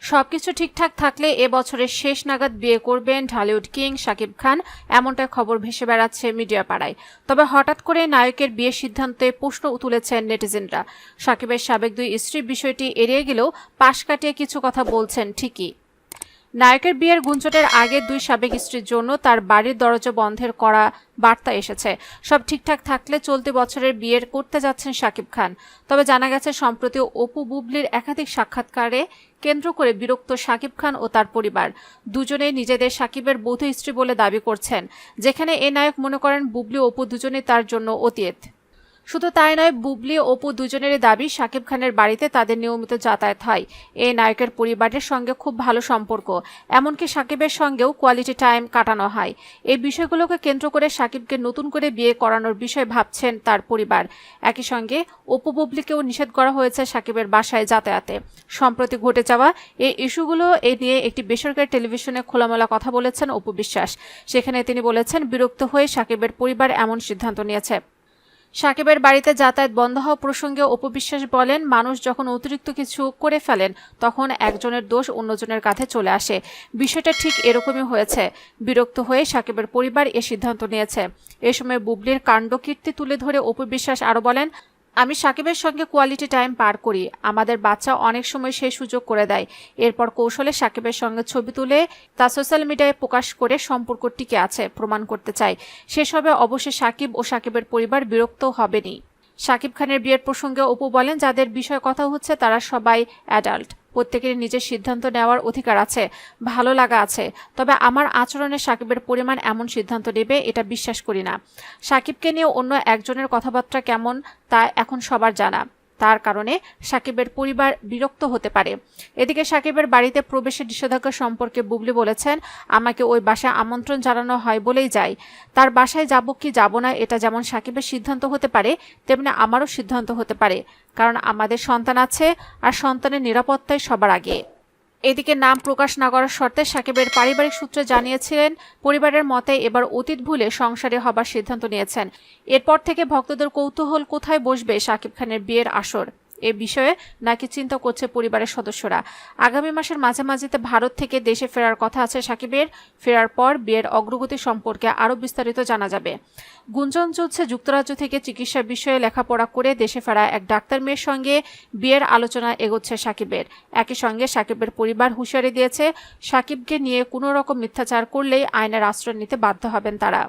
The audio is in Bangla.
সবকিছু ঠিকঠাক থাকলে এ বছরের শেষ নাগাদ বিয়ে করবেন ঢালিউড কিং শাকিব খান, এমনটা খবর ভেসে বেড়াচ্ছে মিডিয়া পাড়ায়। তবে হঠাৎ করে নায়কের বিয়ের সিদ্ধান্তে প্রশ্ন তুলেছেন নেটিজেনরা। শাকিবের সাবেক দুই স্ত্রী বিষয়টি এড়িয়ে গেলেও পাশ কাটিয়ে কিছু কথা বলছেন ঠিকই। নায়কের বিয়ের গুঞ্জনের আগে দুই সাবেক স্ত্রীর জন্য তার বাড়ির দরজা বন্ধের করা বার্তা এসেছে। সব ঠিকঠাক থাকলে চলতি বছরের বিয়ের করতে যাচ্ছেন শাকিব খান। তবে জানা গেছে সম্প্রতি অপু বুবলির একাধিক সাক্ষাৎকারে কেন্দ্র করে বিরক্ত শাকিব খান ও তার পরিবার। দুজনেই নিজেদের শাকিবের বধূ স্ত্রী বলে দাবি করছেন, যেখানে এ নায়ক মনে করেন বুবলি অপু দুজনেই তার জন্য অতীত। শুধু তাই নয়, বুবলি অপু দুজনেরই দাবি শাকিব খানের বাড়িতে তাদের নিয়মিত যাতায়াত হয়। এই নায়কের পরিবারের সঙ্গে খুব ভালো সম্পর্ক, এমনকি শাকিবের সঙ্গেও কোয়ালিটি টাইম কাটানো হয়। এই বিষয়গুলোকে কেন্দ্র করে শাকিবকে নতুন করে বিয়ে করানোর বিষয় ভাবছেন তার পরিবার। একই সঙ্গে অপু বুবলিকেও নিষেধ করা হয়েছে শাকিবের বাসায় যাতায়াতে। সম্প্রতি ঘটে যাওয়া এই ইস্যুগুলো নিয়ে একটি বেসরকারি টেলিভিশনে খোলামেলা কথা বলেছেন অপু বিশ্বাস। সেখানে তিনি বলেছেন, বিরক্ত হয়ে শাকিবের পরিবার এমন সিদ্ধান্ত নিয়েছে। শাকিবের বাড়িতে যাতায়াত বন্ধ হওয়া প্রসঙ্গে অপু বিশ্বাস বলেন, মানুষ যখন অতিরিক্ত কিছু করে ফেলেন তখন একজনের দোষ অন্যজনের কাঁধে চলে আসে। বিষয়টা ঠিক এরকমই হয়েছে। বিরক্ত হয়ে শাকিবের পরিবার এ সিদ্ধান্ত নিয়েছে। এ সময় বুবলির কাণ্ডকীর্তি তুলে ধরে অপু বিশ্বাস আরও বলেন, আমি শাকিবের সঙ্গে কোয়ালিটি টাইম পার করি। আমাদের বাচ্চা অনেক সময় সেই সুযোগ করে দেয়। এরপর কৌশলে শাকিবের সঙ্গে ছবি তুলে তা সোশ্যাল মিডিয়ায় প্রকাশ করে সম্পর্ক টিকে আছে প্রমাণ করতে চায়। সেসবে অবশ্যই শাকিব ও শাকিবের পরিবার বিরক্ত হবেনি। শাকিব খানের বিয়ের প্রসঙ্গে অপু বলেন, যাদের বিষয়ে কথা হচ্ছে তারা সবাই অ্যাডাল্ট, প্রত্যেকের নিজের সিদ্ধান্ত নেওয়ার অধিকার আছে, ভালো লাগা আছে। তবে আমার আচরণে শাকিবের পরিমাণ এমন সিদ্ধান্ত নেবে এটা বিশ্বাস করি না। শাকিবকে নিয়ে অন্য একজনের কথাবার্তা কেমন তা এখন সবার জানা। তার কারণে শাকিবের পরিবার বিরক্ত হতে পারে। এদিকে শাকিবের বাড়িতে প্রবেশের নিষেধাজ্ঞা সম্পর্কে বুবলি বলেছেন, আমাকে ওই বাসায় আমন্ত্রণ জানানো হয় বলেই যাই। তার বাসায় যাব কি যাব না এটা যেমন শাকিবের সিদ্ধান্ত হতে পারে, তেমনি আমারও সিদ্ধান্ত হতে পারে। কারণ আমাদের সন্তান আছে, আর সন্তানের নিরাপত্তাই সবার আগে। এদিকে নাম প্রকাশ না করার শর্তে শাকিবের পারিবারিক সূত্রে জানিয়েছিলেন, পরিবারের মতে এবার অতীত ভুলে সংসারে হবার সিদ্ধান্ত নিয়েছেন। এরপর থেকে ভক্তদের কৌতূহল কোথায় বসবে শাকিব খানের বিয়ের আসর, এ বিষয়ে নাকি চিন্তা করছে পরিবারের সদস্যরা। আগামী মাসের মাঝামাঝিতে ভারত থেকে দেশে ফেরার কথা আছে শাকিবের। ফেরার পর বিয়ের অগ্রগতি সম্পর্কে আরও বিস্তারিত জানা যাবে। গুঞ্জন চলছে, যুক্তরাজ্য থেকে চিকিৎসার বিষয়ে লেখাপড়া করে দেশে ফেরা এক ডাক্তার মেয়ের সঙ্গে বিয়ের আলোচনা এগোচ্ছে শাকিবের। একই সঙ্গে শাকিবের পরিবার হুঁশিয়ারি দিয়েছে, শাকিবকে নিয়ে কোনো রকম মিথ্যাচার করলেই আইনের আশ্রয় নিতে বাধ্য হবেন তারা।